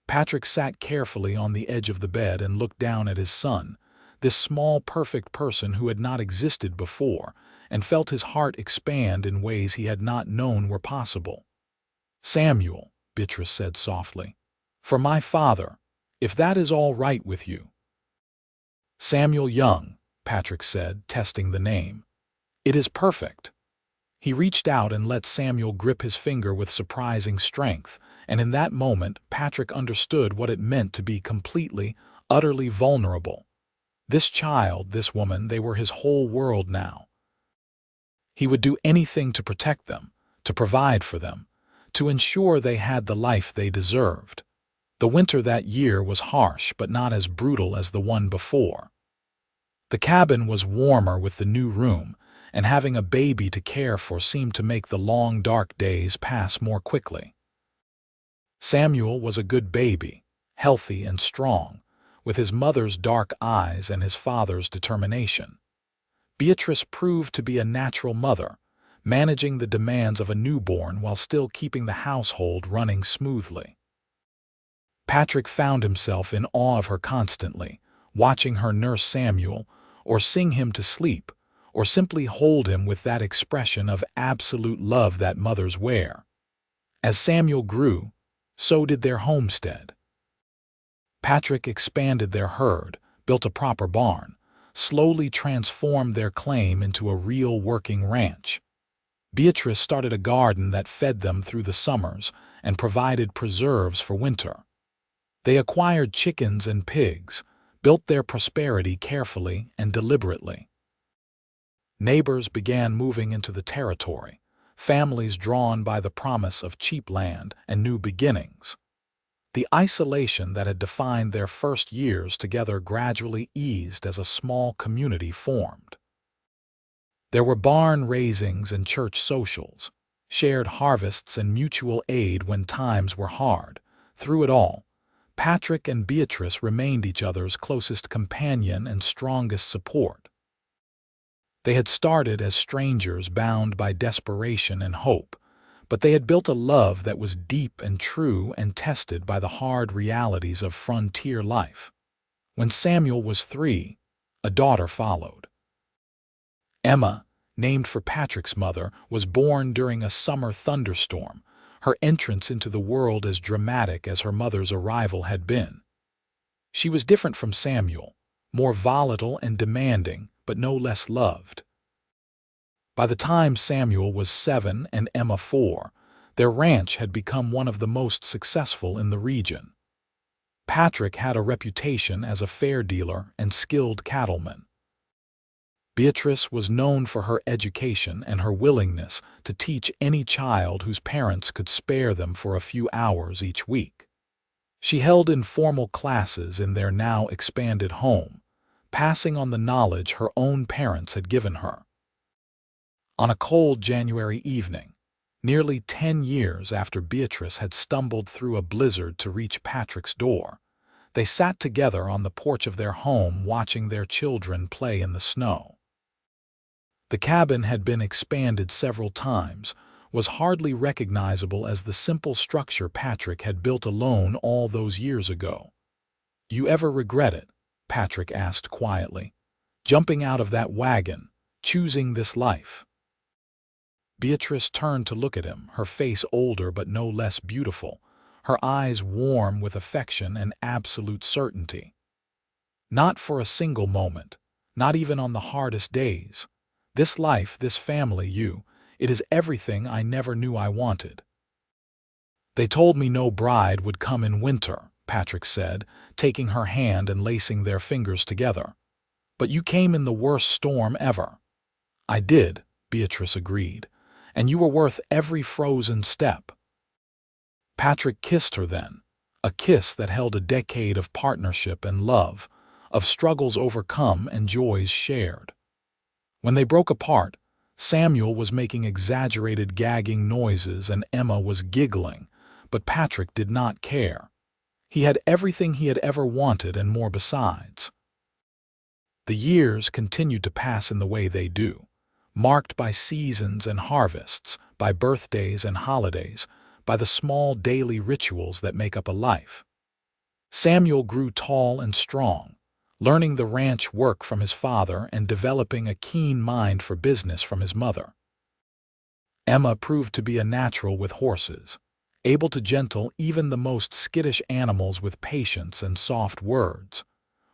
Patrick sat carefully on the edge of the bed and looked down at his son, this small, perfect person who had not existed before, and felt his heart expand in ways he had not known were possible. "Samuel," Beatrice said softly, "for my father, if that is all right with you." "Samuel Young," Patrick said, testing the name. "It is perfect." He reached out and let Samuel grip his finger with surprising strength, and in that moment Patrick understood what it meant to be completely, utterly vulnerable. This child, this woman, they were his whole world now. He would do anything to protect them, to provide for them, to ensure they had the life they deserved. The winter that year was harsh but not as brutal as the one before. The cabin was warmer with the new room, and having a baby to care for seemed to make the long, dark days pass more quickly. Samuel was a good baby, healthy and strong, with his mother's dark eyes and his father's determination. Beatrice proved to be a natural mother, managing the demands of a newborn while still keeping the household running smoothly. Patrick found himself in awe of her constantly, watching her nurse Samuel, or sing him to sleep, or simply hold him with that expression of absolute love that mothers wear. As Samuel grew, so did their homestead. Patrick expanded their herd, built a proper barn, slowly transformed their claim into a real working ranch. Beatrice started a garden that fed them through the summers and provided preserves for winter. They acquired chickens and pigs, built their prosperity carefully and deliberately. Neighbors began moving into the territory, families drawn by the promise of cheap land and new beginnings. The isolation that had defined their first years together gradually eased as a small community formed. There were barn raisings and church socials, shared harvests and mutual aid when times were hard. Through it all, Patrick and Beatrice remained each other's closest companion and strongest support. They had started as strangers bound by desperation and hope, but they had built a love that was deep and true and tested by the hard realities of frontier life. When Samuel was 3, a daughter followed. Emma, named for Patrick's mother, was born during a summer thunderstorm, her entrance into the world as dramatic as her mother's arrival had been. She was different from Samuel, more volatile and demanding, but no less loved. By the time Samuel was 7 and Emma 4, their ranch had become one of the most successful in the region. Patrick had a reputation as a fair dealer and skilled cattleman. Beatrice was known for her education and her willingness to teach any child whose parents could spare them for a few hours each week. She held informal classes in their now expanded home, passing on the knowledge her own parents had given her. On a cold January evening, nearly 10 years after Beatrice had stumbled through a blizzard to reach Patrick's door, they sat together on the porch of their home watching their children play in the snow. The cabin had been expanded several times, was hardly recognizable as the simple structure Patrick had built alone all those years ago. "You ever regret it?" Patrick asked quietly. "Jumping out of that wagon, choosing this life?" Beatrice turned to look at him, her face older but no less beautiful, her eyes warm with affection and absolute certainty. "Not for a single moment, not even on the hardest days. This life, this family, it is everything I never knew I wanted." "They told me no bride would come in winter," Patrick said, taking her hand and lacing their fingers together. "But you came in the worst storm ever." "I did," Beatrice agreed, "and you were worth every frozen step." Patrick kissed her then, a kiss that held a decade of partnership and love, of struggles overcome and joys shared. When they broke apart, Samuel was making exaggerated gagging noises and Emma was giggling, but Patrick did not care. He had everything he had ever wanted and more besides. The years continued to pass in the way they do, marked by seasons and harvests, by birthdays and holidays, by the small daily rituals that make up a life. Samuel grew tall and strong, learning the ranch work from his father and developing a keen mind for business from his mother. Emma proved to be a natural with horses, able to gentle even the most skittish animals with patience and soft words.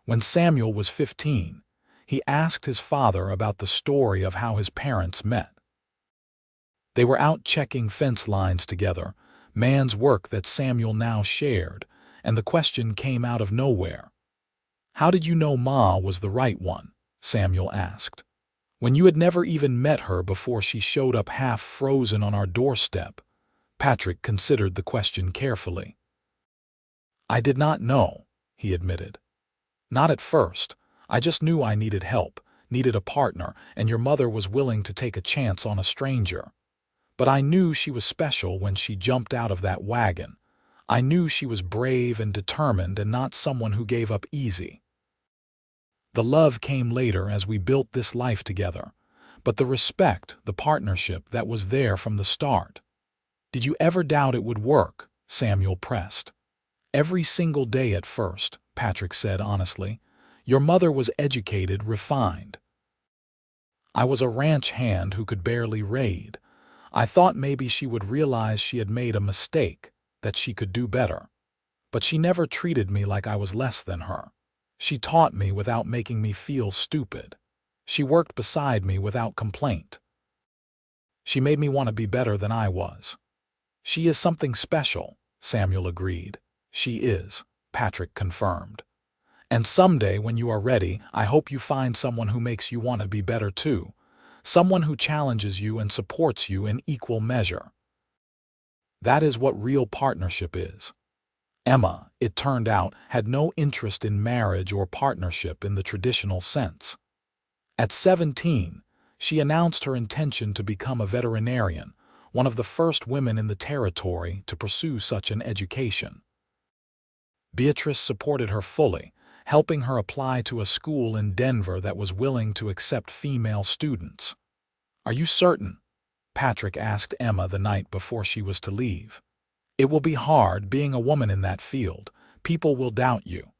When Samuel was 15, he asked his father about the story of how his parents met. They were out checking fence lines together, man's work that Samuel now shared, and the question came out of nowhere. "How did you know Ma was the right one?" Samuel asked. "When you had never even met her before she showed up half frozen on our doorstep." Patrick considered the question carefully. "I did not know," he admitted. "Not at first. I just knew I needed help, needed a partner, and your mother was willing to take a chance on a stranger. But I knew she was special when she jumped out of that wagon. I knew she was brave and determined and not someone who gave up easy." The love came later as we built this life together, but the respect, the partnership, that was there from the start. Did you ever doubt it would work? Samuel pressed. Every single day at first, Patrick said honestly. Your mother was educated, refined. I was a ranch hand who could barely raid. I thought maybe she would realize she had made a mistake, that she could do better. But she never treated me like I was less than her. She taught me without making me feel stupid. She worked beside me without complaint. She made me want to be better than I was. She is something special, Samuel agreed. She is, Patrick confirmed. And someday, when you are ready, I hope you find someone who makes you want to be better too. Someone who challenges you and supports you in equal measure. That is what real partnership is. Emma, it turned out, had no interest in marriage or partnership in the traditional sense. At 17, she announced her intention to become a veterinarian, one of the first women in the territory to pursue such an education. Beatrice supported her fully, helping her apply to a school in Denver that was willing to accept female students. Are you certain? Patrick asked Emma the night before she was to leave. It will be hard being a woman in that field. People will doubt you.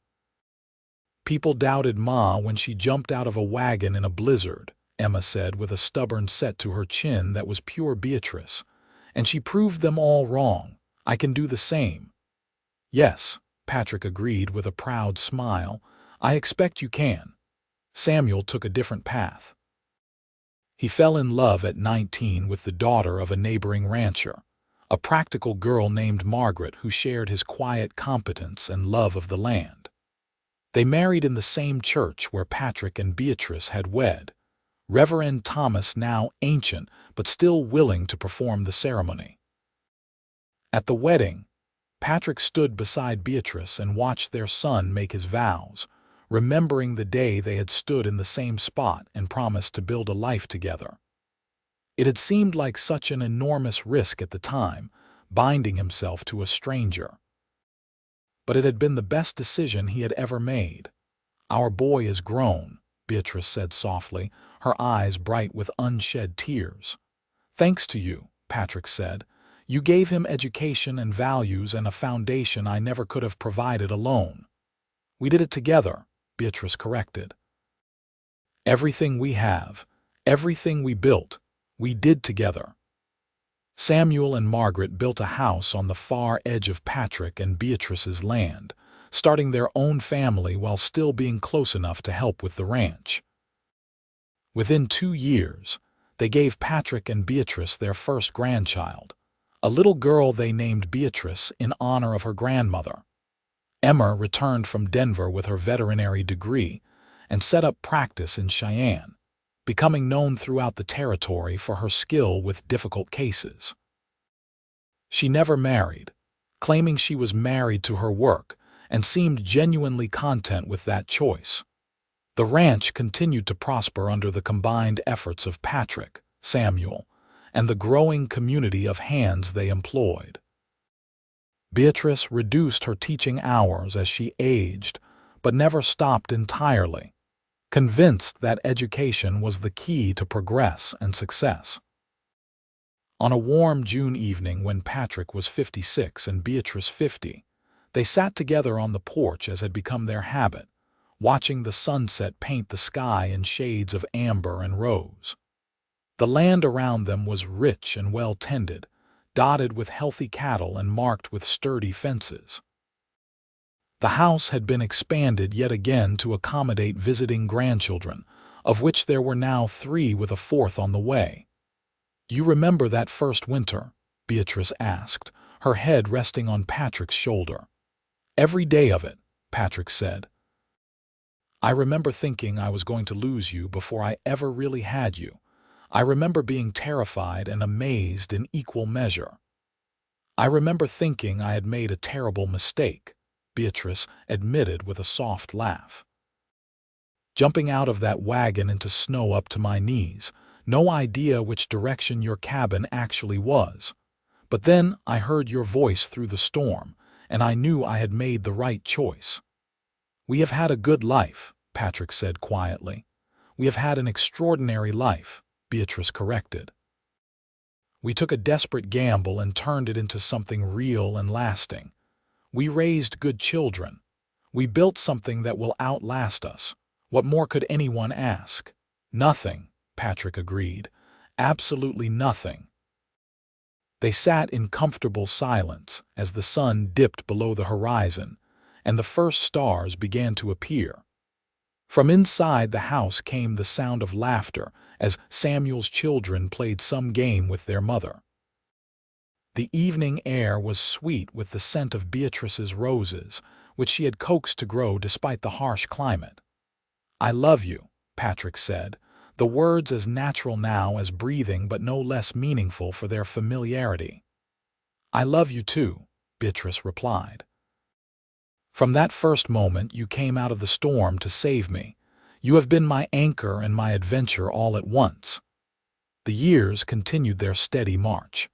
People doubted Ma when she jumped out of a wagon in a blizzard, Emma said with a stubborn set to her chin that was pure Beatrice. And she proved them all wrong. I can do the same. Yes, Patrick agreed with a proud smile. I expect you can. Samuel took a different path. He fell in love at 19 with the daughter of a neighboring rancher, a practical girl named Margaret who shared his quiet competence and love of the land. They married in the same church where Patrick and Beatrice had wed, Reverend Thomas, now ancient but still willing to perform the ceremony. At the wedding, Patrick stood beside Beatrice and watched their son make his vows, remembering the day they had stood in the same spot and promised to build a life together. It had seemed like such an enormous risk at the time, binding himself to a stranger. But it had been the best decision he had ever made. Our boy is grown, Beatrice said softly, her eyes bright with unshed tears. Thanks to you, Patrick said. You gave him education and values and a foundation I never could have provided alone. We did it together, Beatrice corrected. Everything we have, everything we built, we did together. Samuel and Margaret built a house on the far edge of Patrick and Beatrice's land, starting their own family while still being close enough to help with the ranch. Within 2 years, they gave Patrick and Beatrice their first grandchild, a little girl they named Beatrice in honor of her grandmother. Emma returned from Denver with her veterinary degree and set up practice in Cheyenne, becoming known throughout the territory for her skill with difficult cases. She never married, claiming she was married to her work and seemed genuinely content with that choice. The ranch continued to prosper under the combined efforts of Patrick, Samuel, and the growing community of hands they employed. Beatrice reduced her teaching hours as she aged, but never stopped entirely, convinced that education was the key to progress and success. On a warm June evening when Patrick was 56 and Beatrice 50, they sat together on the porch as had become their habit, watching the sunset paint the sky in shades of amber and rose. The land around them was rich and well-tended, dotted with healthy cattle and marked with sturdy fences. The house had been expanded yet again to accommodate visiting grandchildren, of which there were now 3 with a 4th on the way. You remember that first winter? Beatrice asked, her head resting on Patrick's shoulder. Every day of it, Patrick said. I remember thinking I was going to lose you before I ever really had you. I remember being terrified and amazed in equal measure. I remember thinking I had made a terrible mistake, Beatrice admitted with a soft laugh. Jumping out of that wagon into snow up to my knees, no idea which direction your cabin actually was. But then I heard your voice through the storm, and I knew I had made the right choice. We have had a good life, Patrick said quietly. "We have had an extraordinary life," Beatrice corrected. "We took a desperate gamble and turned it into something real and lasting. We raised good children. We built something that will outlast us. What more could anyone ask?" "Nothing," Patrick agreed. "Absolutely nothing." They sat in comfortable silence as the sun dipped below the horizon and the first stars began to appear. From inside the house came the sound of laughter as Samuel's children played some game with their mother. The evening air was sweet with the scent of Beatrice's roses, which she had coaxed to grow despite the harsh climate. "I love you," Patrick said, the words as natural now as breathing but no less meaningful for their familiarity. "I love you too," Beatrice replied. "From that first moment you came out of the storm to save me. You have been my anchor and my adventure all at once." The years continued their steady march.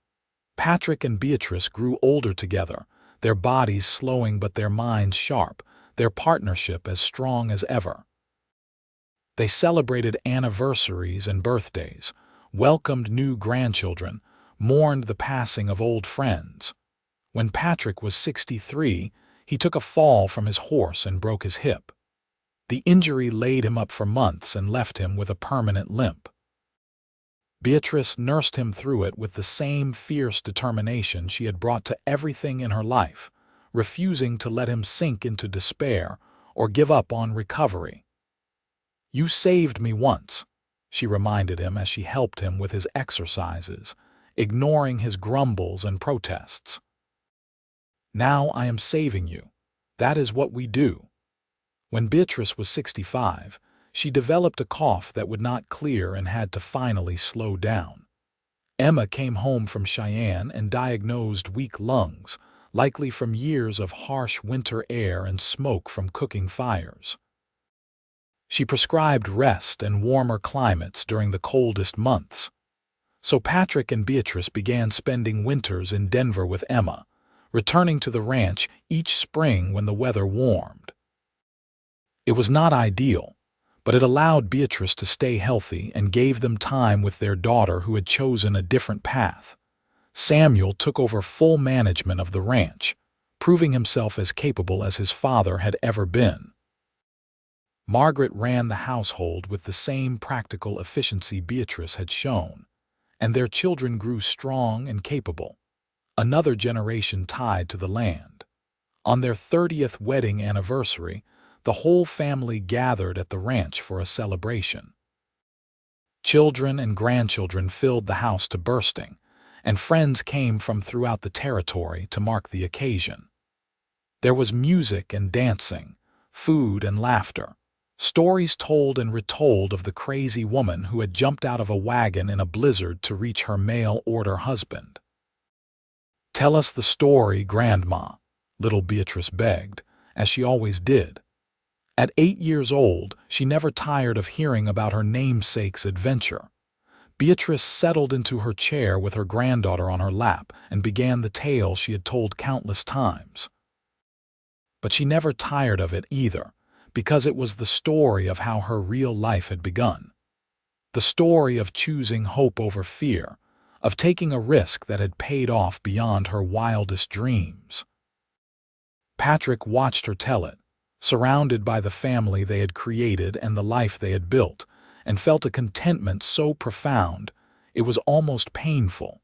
Patrick and Beatrice grew older together, their bodies slowing but their minds sharp, their partnership as strong as ever. They celebrated anniversaries and birthdays, welcomed new grandchildren, mourned the passing of old friends. When Patrick was 63, he took a fall from his horse and broke his hip. The injury laid him up for months and left him with a permanent limp. Beatrice nursed him through it with the same fierce determination she had brought to everything in her life, refusing to let him sink into despair or give up on recovery. "You saved me once," she reminded him as she helped him with his exercises, ignoring his grumbles and protests. "Now I am saving you. That is what we do." When Beatrice was 65, she developed a cough that would not clear and had to finally slow down. Emma came home from Cheyenne and diagnosed weak lungs, likely from years of harsh winter air and smoke from cooking fires. She prescribed rest and warmer climates during the coldest months. So Patrick and Beatrice began spending winters in Denver with Emma, returning to the ranch each spring when the weather warmed. It was not ideal, but it allowed Beatrice to stay healthy and gave them time with their daughter who had chosen a different path. Samuel took over full management of the ranch, proving himself as capable as his father had ever been. Margaret ran the household with the same practical efficiency Beatrice had shown, and their children grew strong and capable, another generation tied to the land. On their 30th wedding anniversary, the whole family gathered at the ranch for a celebration. Children and grandchildren filled the house to bursting, and friends came from throughout the territory to mark the occasion. There was music and dancing, food and laughter, stories told and retold of the crazy woman who had jumped out of a wagon in a blizzard to reach her mail-order husband. "Tell us the story, Grandma," little Beatrice begged, as she always did. At 8 years old, she never tired of hearing about her namesake's adventure. Beatrice settled into her chair with her granddaughter on her lap and began the tale she had told countless times. But she never tired of it either, because it was the story of how her real life had begun. The story of choosing hope over fear, of taking a risk that had paid off beyond her wildest dreams. Patrick watched her tell it, surrounded by the family they had created and the life they had built, and felt a contentment so profound it was almost painful.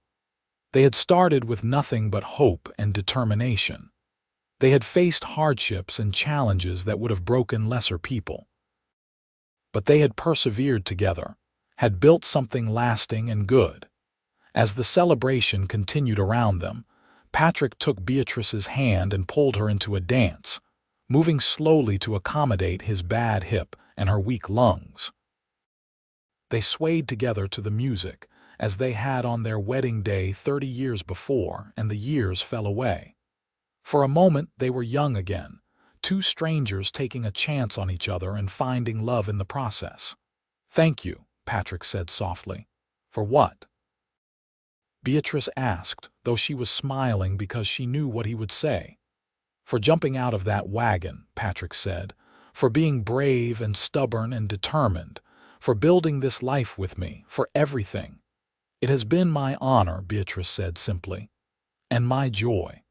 They had started with nothing but hope and determination. They had faced hardships and challenges that would have broken lesser people. But they had persevered together, had built something lasting and good. As the celebration continued around them, Patrick took Beatrice's hand and pulled her into a dance, moving slowly to accommodate his bad hip and her weak lungs. They swayed together to the music, as they had on their wedding day 30 years before, and the years fell away. For a moment they were young again, two strangers taking a chance on each other and finding love in the process. "Thank you," Patrick said softly. "For what?" Beatrice asked, though she was smiling because she knew what he would say. "For jumping out of that wagon," Patrick said, for being brave and stubborn and determined, for building this life with me, for everything. It has been my honor, Beatrice said simply, and my joy.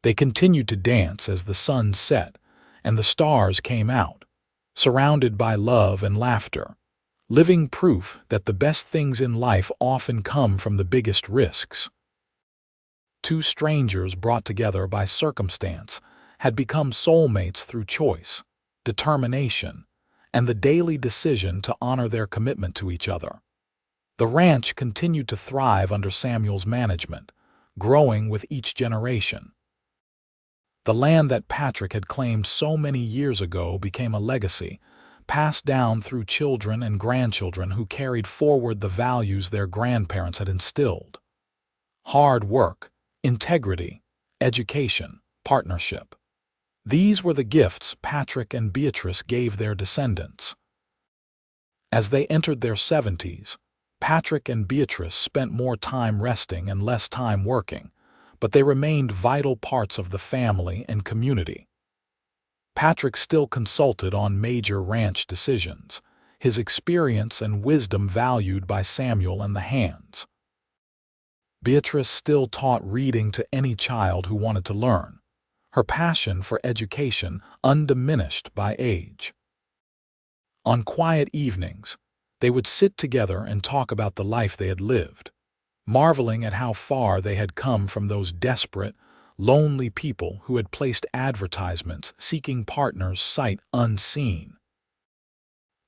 They continued to dance as the sun set and the stars came out, surrounded by love and laughter, living proof that the best things in life often come from the biggest risks. Two strangers brought together by circumstance had become soulmates through choice, determination, and the daily decision to honor their commitment to each other. The ranch continued to thrive under Samuel's management, growing with each generation. The land that Patrick had claimed so many years ago became a legacy, passed down through children and grandchildren who carried forward the values their grandparents had instilled. Hard work, integrity, education, partnership. These were the gifts Patrick and Beatrice gave their descendants. As they entered their 70s, Patrick and Beatrice spent more time resting and less time working, but they remained vital parts of the family and community. Patrick still consulted on major ranch decisions, his experience and wisdom valued by Samuel and the hands. Beatrice still taught reading to any child who wanted to learn, her passion for education undiminished by age. On quiet evenings, they would sit together and talk about the life they had lived, marveling at how far they had come from those desperate, lonely people who had placed advertisements seeking partners sight unseen.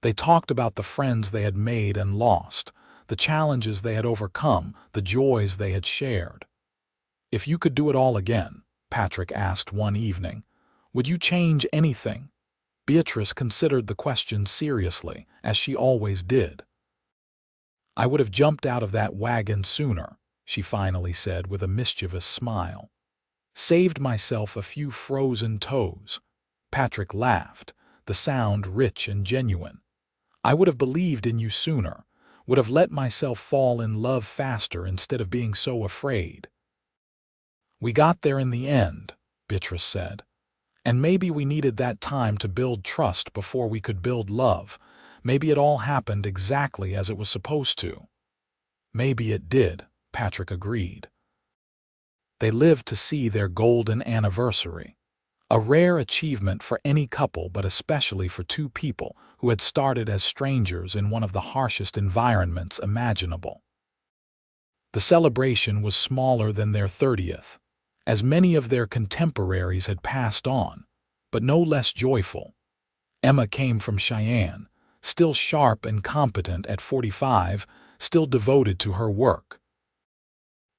They talked about the friends they had made and lost, the challenges they had overcome, the joys they had shared. "If you could do it all again," Patrick asked one evening, "would you change anything?" Beatrice considered the question seriously, as she always did. "I would have jumped out of that wagon sooner," she finally said with a mischievous smile. "Saved myself a few frozen toes." Patrick laughed, the sound rich and genuine. "I would have believed in you sooner, would have let myself fall in love faster instead of being so afraid." "We got there in the end," Beatrice said. "And maybe we needed that time to build trust before we could build love. Maybe it all happened exactly as it was supposed to." "Maybe it did," Patrick agreed. They lived to see their golden anniversary, a rare achievement for any couple but especially for two people who had started as strangers in one of the harshest environments imaginable. The celebration was smaller than their 30th, as many of their contemporaries had passed on, but no less joyful. Emma came from Cheyenne, still sharp and competent at 45, still devoted to her work.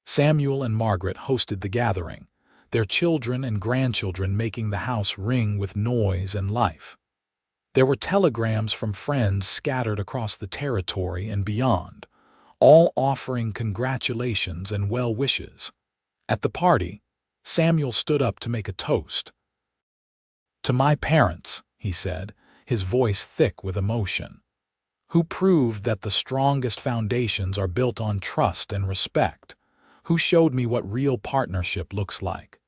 Samuel and Margaret hosted the gathering, their children and grandchildren making the house ring with noise and life. There were telegrams from friends scattered across the territory and beyond, all offering congratulations and well wishes. At the party, Samuel stood up to make a toast. "To my parents," he said, his voice thick with emotion, "who proved that the strongest foundations are built on trust and respect, who showed me what real partnership looks like,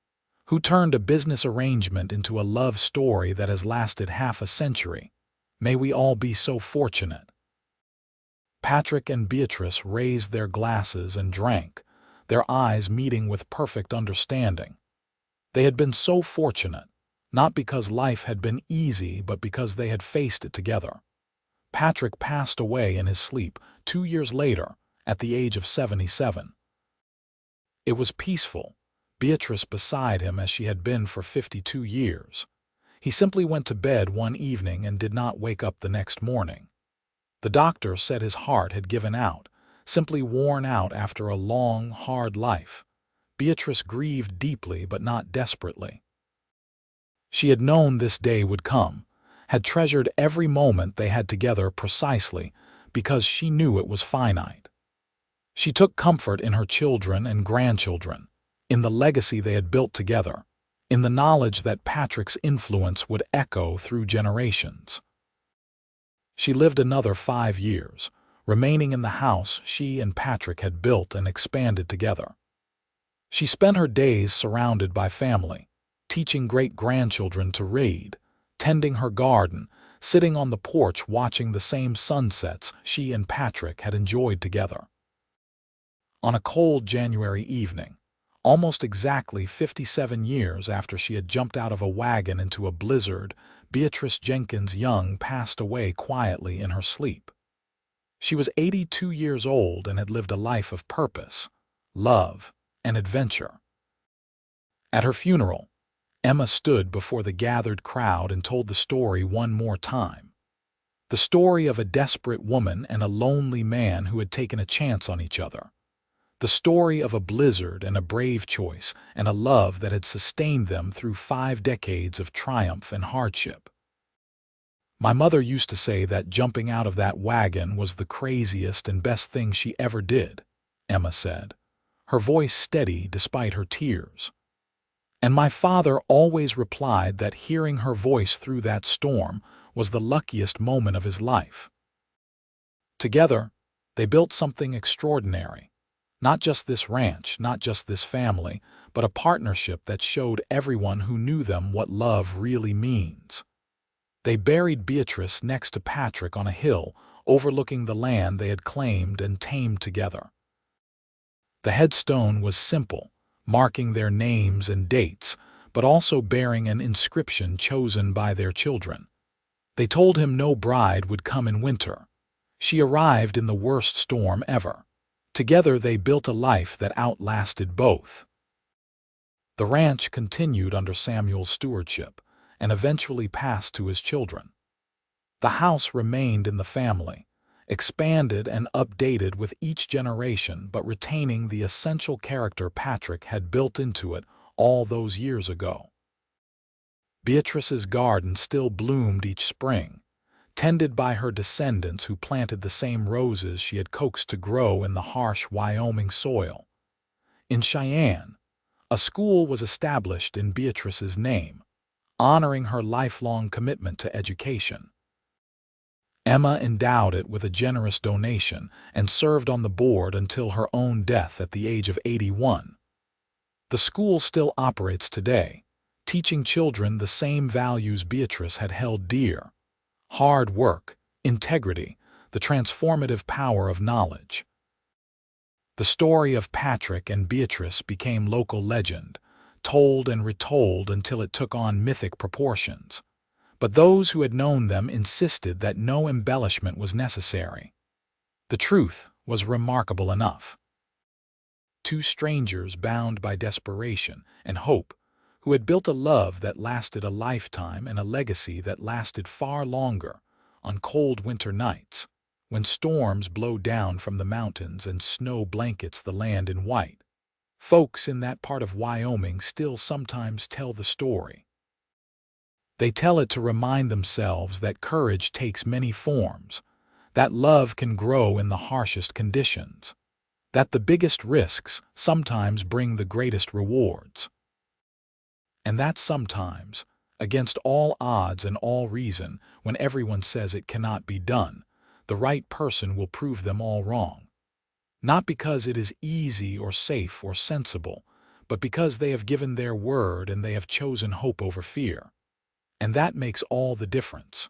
who turned a business arrangement into a love story that has lasted half a century. May we all be so fortunate." Patrick and Beatrice raised their glasses and drank, their eyes meeting with perfect understanding. They had been so fortunate, not because life had been easy, but because they had faced it together. Patrick passed away in his sleep 2 years later, at the age of 77. It was peaceful, Beatrice beside him as she had been for 52 years. He simply went to bed one evening and did not wake up the next morning. The doctor said his heart had given out, simply worn out after a long, hard life. Beatrice grieved deeply but not desperately. She had known this day would come, had treasured every moment they had together precisely because she knew it was finite. She took comfort in her children and grandchildren, in the legacy they had built together, in the knowledge that Patrick's influence would echo through generations. She lived another 5 years, remaining in the house she and Patrick had built and expanded together. She spent her days surrounded by family, teaching great-grandchildren to read, tending her garden, sitting on the porch watching the same sunsets she and Patrick had enjoyed together. On a cold January evening, almost exactly 57 years after she had jumped out of a wagon into a blizzard, Beatrice Jenkins Young passed away quietly in her sleep. She was 82 years old and had lived a life of purpose, love, and adventure. At her funeral, Emma stood before the gathered crowd and told the story one more time. The story of a desperate woman and a lonely man who had taken a chance on each other. The story of a blizzard and a brave choice and a love that had sustained them through 5 decades of triumph and hardship. My mother used to say that jumping out of that wagon was the craziest and best thing she ever did, Emma said, her voice steady despite her tears. And my father always replied that hearing her voice through that storm was the luckiest moment of his life. Together, they built something extraordinary. Not just this ranch, not just this family, but a partnership that showed everyone who knew them what love really means. They buried Beatrice next to Patrick on a hill overlooking the land they had claimed and tamed together. The headstone was simple, marking their names and dates, but also bearing an inscription chosen by their children. They told him no bride would come in winter. She arrived in the worst storm ever. Together they built a life that outlasted both. The ranch continued under Samuel's stewardship and eventually passed to his children. The house remained in the family, expanded and updated with each generation but retaining the essential character Patrick had built into it all those years ago. Beatrice's garden still bloomed each spring, tended by her descendants who planted the same roses she had coaxed to grow in the harsh Wyoming soil. In Cheyenne, a school was established in Beatrice's name, honoring her lifelong commitment to education. Emma endowed it with a generous donation and served on the board until her own death at the age of 81. The school still operates today, teaching children the same values Beatrice had held dear: hard work, integrity, the transformative power of knowledge. The story of Patrick and Beatrice became local legend, told and retold until it took on mythic proportions. But those who had known them insisted that no embellishment was necessary. The truth was remarkable enough. 2 strangers bound by desperation and hope, who had built a love that lasted a lifetime and a legacy that lasted far longer, on cold winter nights, when storms blow down from the mountains and snow blankets the land in white. Folks in that part of Wyoming still sometimes tell the story. They tell it to remind themselves that courage takes many forms, that love can grow in the harshest conditions, that the biggest risks sometimes bring the greatest rewards. And that sometimes, against all odds and all reason, when everyone says it cannot be done, the right person will prove them all wrong. Not because it is easy or safe or sensible, but because they have given their word and they have chosen hope over fear. And that makes all the difference.